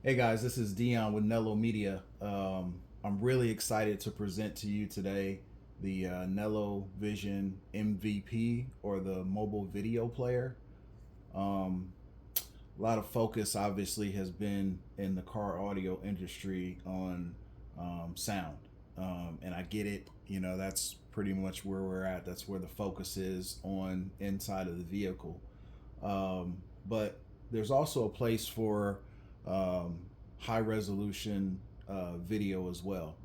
Hey guys, this is Dion with Nello Media. I'm really excited to present to you today the NeloVision MVP, or the mobile video player. Um, a lot of focus obviously has been in the car audio industry on sound, and I get it. That's pretty much where we're at. That's where the focus is on inside of the vehicle. But there's also a place for um, high resolution video as well,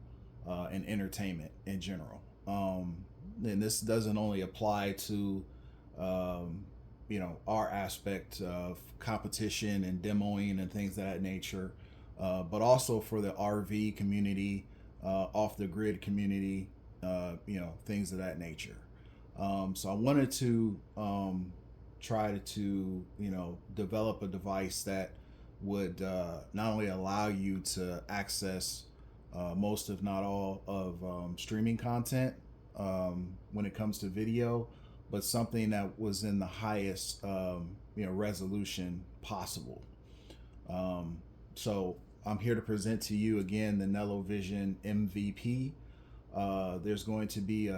and entertainment in general. And this doesn't only apply to um, our aspect of competition and demoing and things of that nature, but also for the RV community, off the grid community, things of that nature. So I wanted to try to develop a device that would not only allow you to access most, if not all, of streaming content when it comes to video, but something that was in the highest resolution possible. So I'm here to present to you again the NeloVision MVP. There's going to be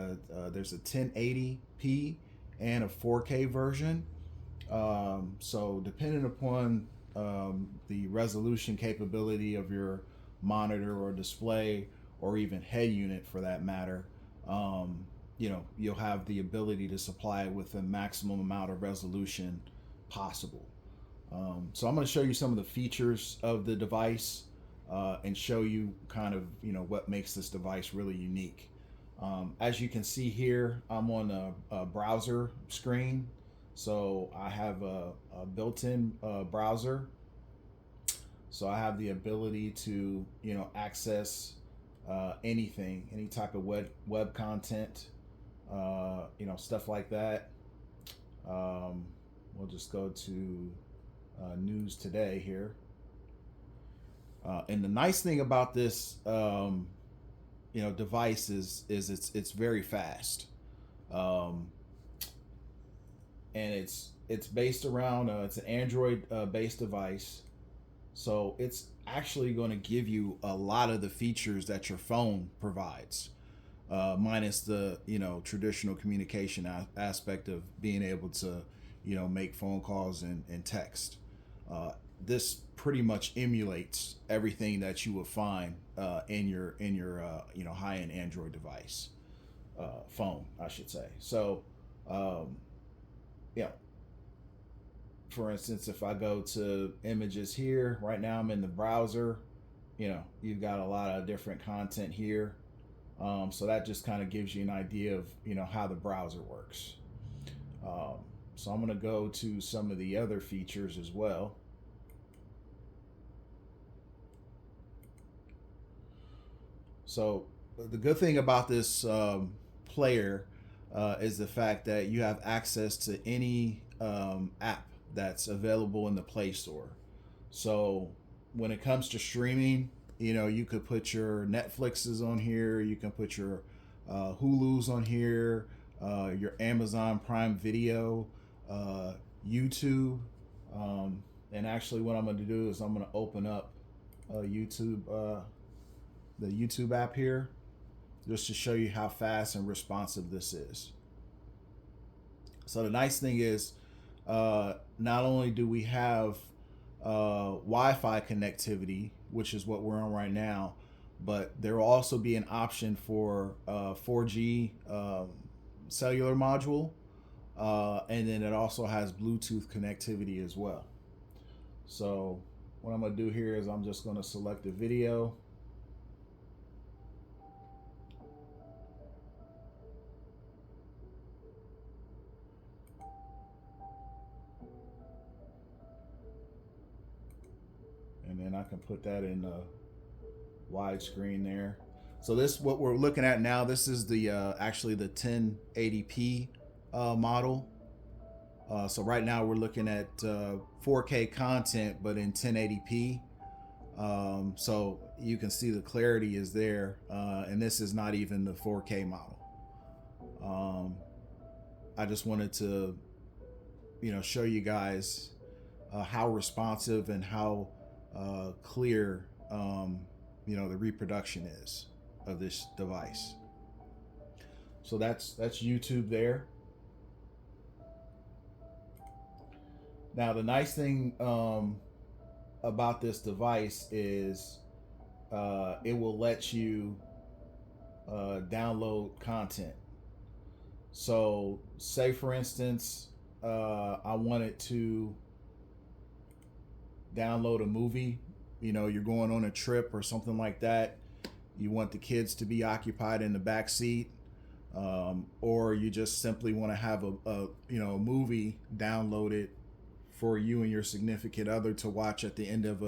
there's a 1080p and a 4K version. So depending upon the resolution capability of your monitor or display, or even head unit for that matter, you'll have the ability to supply it with the maximum amount of resolution possible. So I'm going to show you some of the features of the device, and show you kind of what makes this device really unique. As you can see here, I'm on a browser screen, so I have a built-in browser. So I have the ability to access anything, any type of web content, stuff like that. We'll just go to news today here. And the nice thing about this device is it's very fast, um, and it's based around it's an Android based device, so it's actually going to give you a lot of the features that your phone provides, minus the traditional communication aspect of being able to make phone calls and text. This pretty much emulates everything that you would find in your high end Android device, phone, I should say. So, um, yeah. For instance, if I go to images here, right now I'm in the browser. You've got a lot of different content here. So that just kind of gives you an idea of how the browser works. So I'm going to go to some of the other features as well. So the good thing about this player is the fact that you have access to any app that's available in the Play Store. So when it comes to streaming, you could put your Netflixes on here, you can put your Hulu's on here, your Amazon Prime Video, YouTube. And actually, what I'm going to do is I'm going to open up YouTube, the YouTube app here, just to show you how fast and responsive this is. So the nice thing is, not only do we have Wi-Fi connectivity, which is what we're on right now, but there will also be an option for 4G cellular module, and then it also has Bluetooth connectivity as well. So what I'm going to do here is I'm just going to select the video. And then I can put that in widescreen there. So this, what we're looking at now, this is the actually the 1080p model. So right now we're looking at 4K content, but in 1080p. So you can see the clarity is there, and this is not even the 4K model. I just wanted to show you guys how responsive and how clear the reproduction is of this device. So that's YouTube there. Now the nice thing about this device is it will let you download content. So say for instance I wanted to download a movie. You're going on a trip or something like that. You want the kids to be occupied in the back seat, or you just simply want to have a movie downloaded for you and your significant other to watch at the end of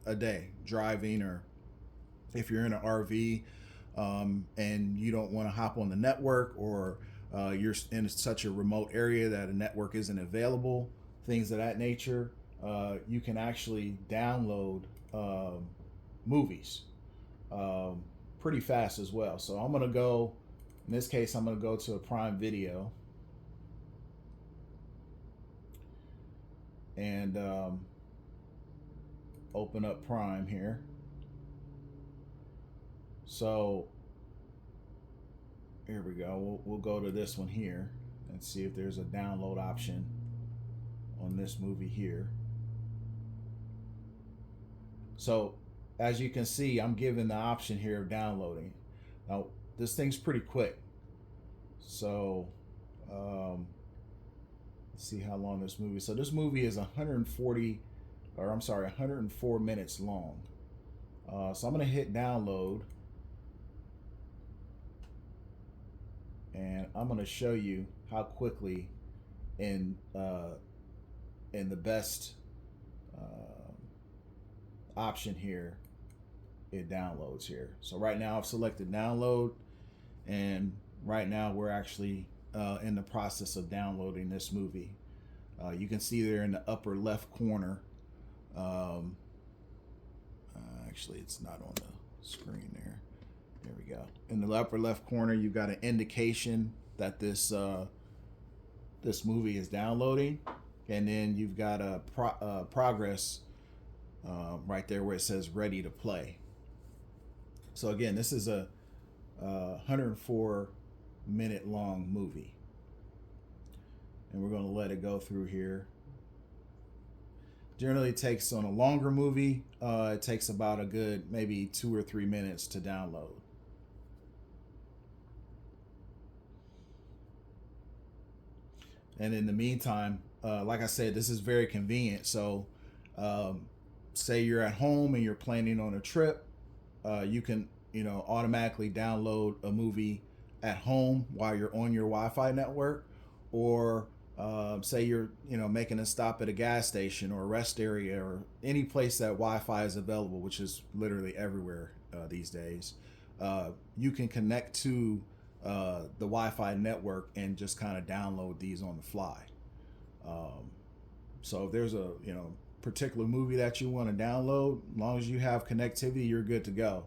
a day driving, or if you're in an RV and you don't want to hop on the network, or you're in such a remote area that a network isn't available, things of that nature. You can actually download movies pretty fast as well. So I'm going to go, in this case, I'm going to go to a Prime Video and open up Prime here. So here we go. We'll go to this one here and see if there's a download option on this movie here. So as you can see, I'm given the option here of downloading. Now this thing's pretty quick. So let's see how long this movie. So this movie is 104 minutes long. So I'm gonna hit download, and I'm gonna show you how quickly in the best option here it downloads here. So right now I've selected download, and right now we're actually in the process of downloading this movie. You can see there in the upper left corner, actually it's not on the screen there. There we go. In the upper left corner, you've got an indication that this movie is downloading, and then you've got a progress right there where it says ready to play. So again, this is a 104-minute long movie, and we're going to let it go through here. Generally, it takes, on a longer movie, it takes about a good maybe 2 or 3 minutes to download. And in the meantime, like I said, this is very convenient. So say you're at home and you're planning on a trip, you can automatically download a movie at home while you're on your Wi-Fi network, or say you're making a stop at a gas station or a rest area or any place that Wi-Fi is available, which is literally everywhere these days. You can connect to the Wi-Fi network and just kind of download these on the fly. So if there's a particular movie that you want to download, as long as you have connectivity, you're good to go.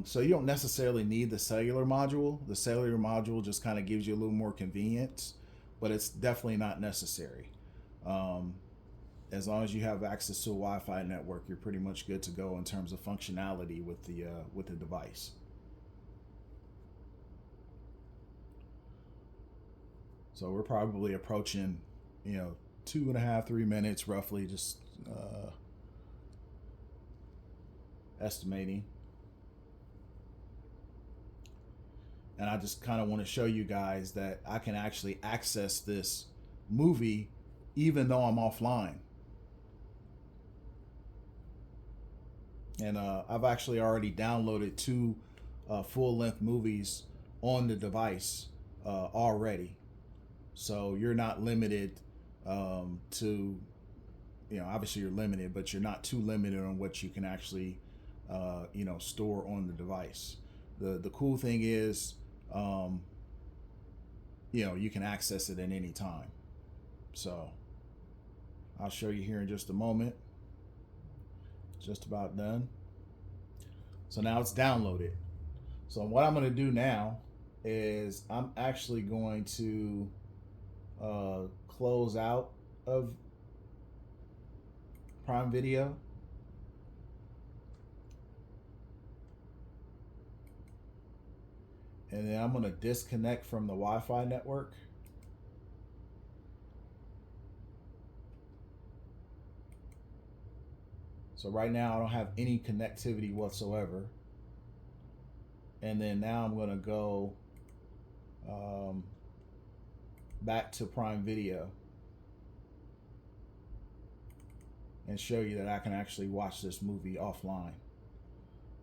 So you don't necessarily need the cellular module. The cellular module just kind of gives you a little more convenience, but it's definitely not necessary. As long as you have access to a Wi-Fi network, you're pretty much good to go in terms of functionality with the device. So we're probably approaching 2.5, 3 minutes roughly, just estimating. And I just kind of want to show you guys that I can actually access this movie even though I'm offline. And I've actually already downloaded 2 full-length movies on the device already. So you're not limited to, obviously you're limited, but you're not too limited on what you can actually, store on the device. The cool thing is, you can access it at any time. So I'll show you here in just a moment. Just about done. So now it's downloaded. So what I'm going to do now is I'm actually going to close out of Prime Video, And then I'm going to disconnect from the Wi-Fi network. So right now I don't have any connectivity whatsoever. And then now I'm going to go back to Prime Video and show you that I can actually watch this movie offline.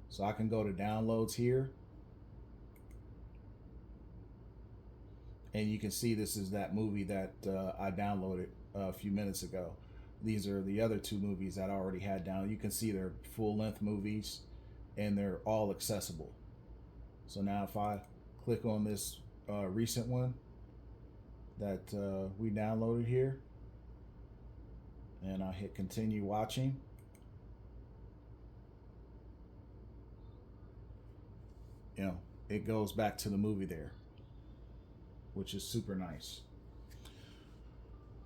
So I can go to downloads here, and you can see this is that movie that I downloaded a few minutes ago. These are the other two movies that I already had down. You can see they're full-length movies, and they're all accessible. So now if I click on this recent one that we downloaded here, and I hit continue watching, you know, it goes back to the movie there, which is super nice.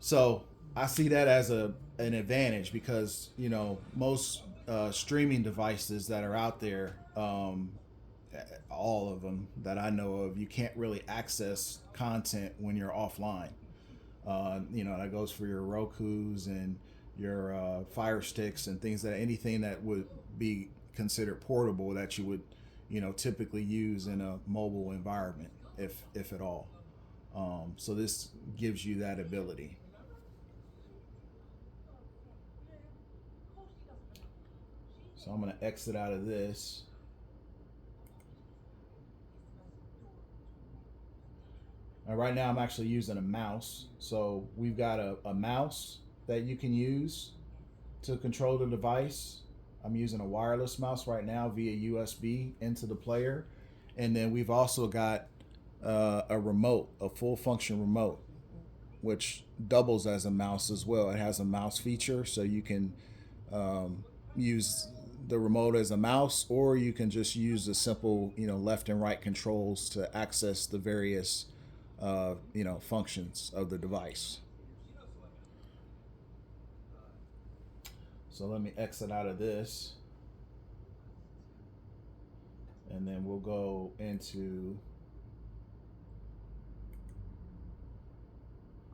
So I see that as an advantage because, you know, most streaming devices that are out there, all of them that I know of, you can't really access content when you're offline. You know, that goes for your Rokus and your Fire Sticks and things, that anything that would be considered portable that you would, you know, typically use in a mobile environment, if at all. So this gives you that ability. So I'm going to exit out of this. And right now I'm actually using a mouse. So we've got a mouse that you can use to control the device. I'm using a wireless mouse right now via USB into the player. And then we've also got a remote, a full function remote, which doubles as a mouse as well. It has a mouse feature, so you can use the remote as a mouse, or you can just use the simple, you know, left and right controls to access the various, you know, functions of the device. So let me exit out of this, and then we'll go into.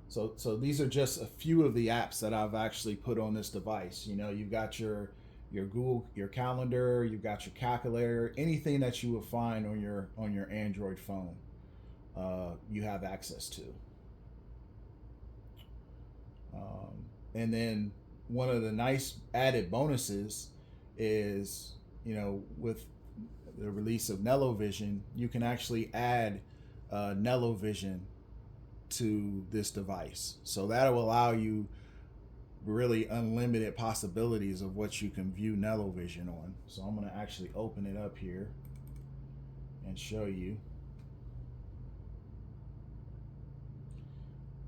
So these are just a few of the apps that I've actually put on this device. You know, you've got your Google, your calendar, you've got your calculator, anything that you would find on your Android phone, you have access to. And then one of the nice added bonuses is, you know, with the release of NeloVision, you can actually add NeloVision to this device. So that will allow you really unlimited possibilities of what you can view NeloVision on. So I'm going to actually open it up here and show you.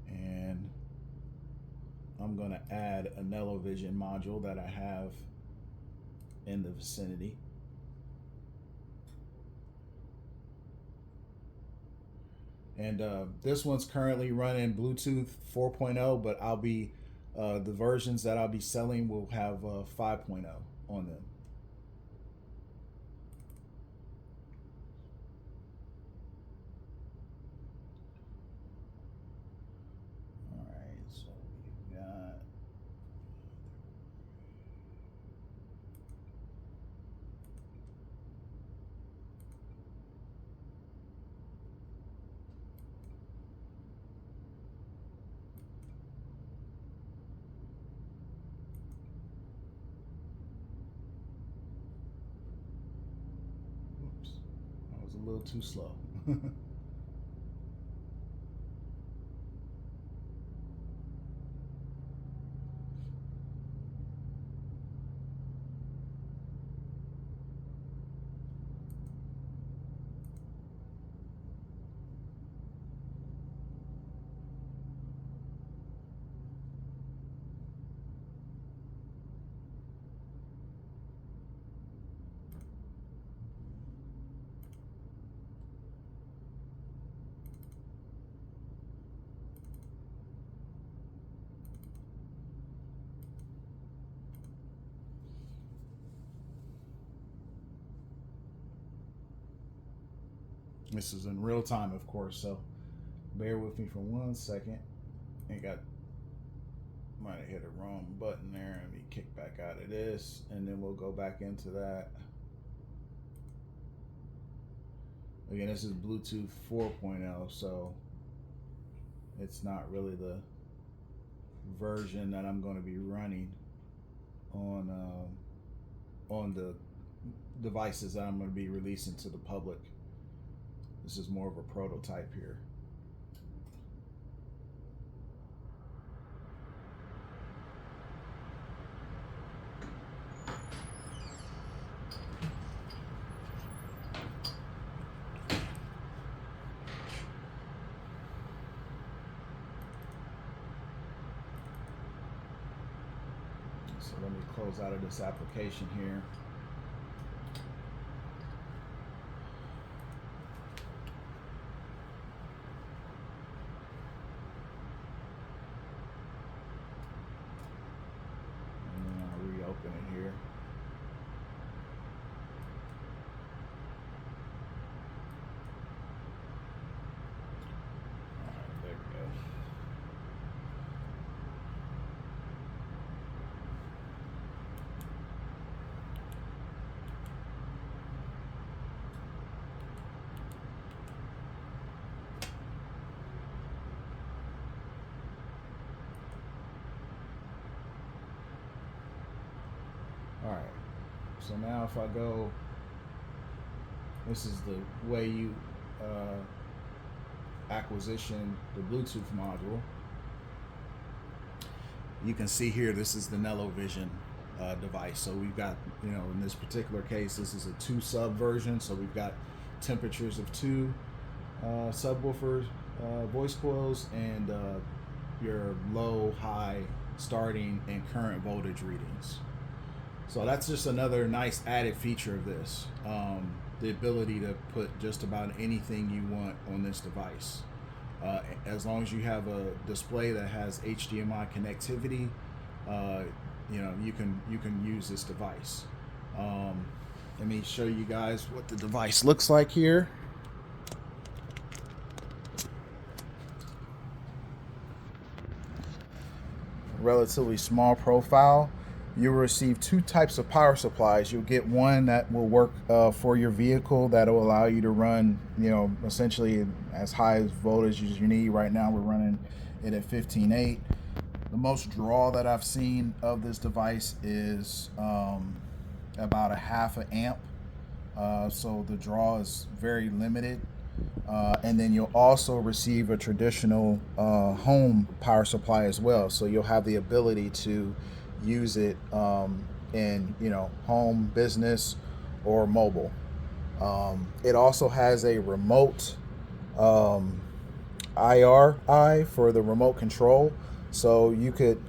And I'm going to add a NeloVision module that I have in the vicinity. And this one's currently running Bluetooth 4.0, but I'll be the versions that I'll be selling will have 5.0 on them. All right, so we've got. Oops, I was a little too slow. This is in real time, of course, so bear with me for 1 second. Might have hit a wrong button there. Let me kick back out of this, and then we'll go back into that. Again, this is Bluetooth 4.0, so it's not really the version that I'm going to be running on the devices that I'm going to be releasing to the public. This is more of a prototype here. So let me close out of this application here. And then I'll reopen it here. All right, there we go. All right, so now if I go, this is the way you acquisition the Bluetooth module. You can see here, this is the NeloVision device. So we've got, in this particular case, this is a 2 sub version. So we've got temperatures of 2 subwoofers, voice coils, and your low, high, starting, and current voltage readings. So that's just another nice added feature of this. The ability to put just about anything you want on this device. As long as you have a display that has HDMI connectivity, you can use this device. Let me show you guys what the device looks like here. Relatively small profile. You'll receive 2 types of power supplies. You'll get one that will work for your vehicle, that will allow you to run, essentially as high as voltage as you need. Right now we're running it at 15.8. The most draw that I've seen of this device is about a half an amp. So the draw is very limited. And then you'll also receive a traditional home power supply as well. So you'll have the ability to use it in home, business, or mobile. It also has a remote IR for the remote control, so you could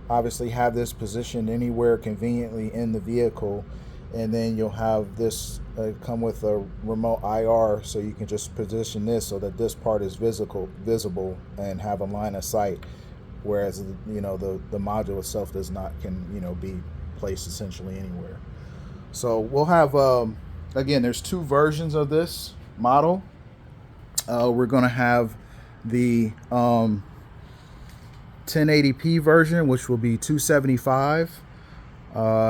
obviously have this positioned anywhere conveniently in the vehicle, and then you'll have this come with a remote IR, so you can just position this so that this part is visible and have a line of sight, whereas the module itself can be placed essentially anywhere. So we'll have again, there's 2 versions of this model. We're going to have the 1080p version, which will be $275,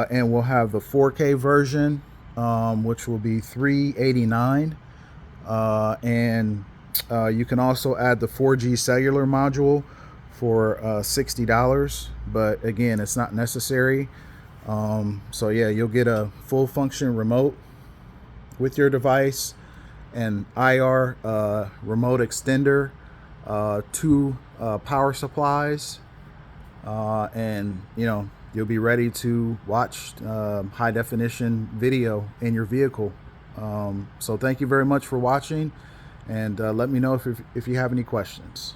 and we'll have the 4K version, which will be $389, and you can also add the 4G cellular module for $60, but again, it's not necessary. So yeah, you'll get a full function remote with your device, an IR remote extender, 2 power supplies, and you'll be ready to watch high definition video in your vehicle. So thank you very much for watching, and let me know if you have any questions.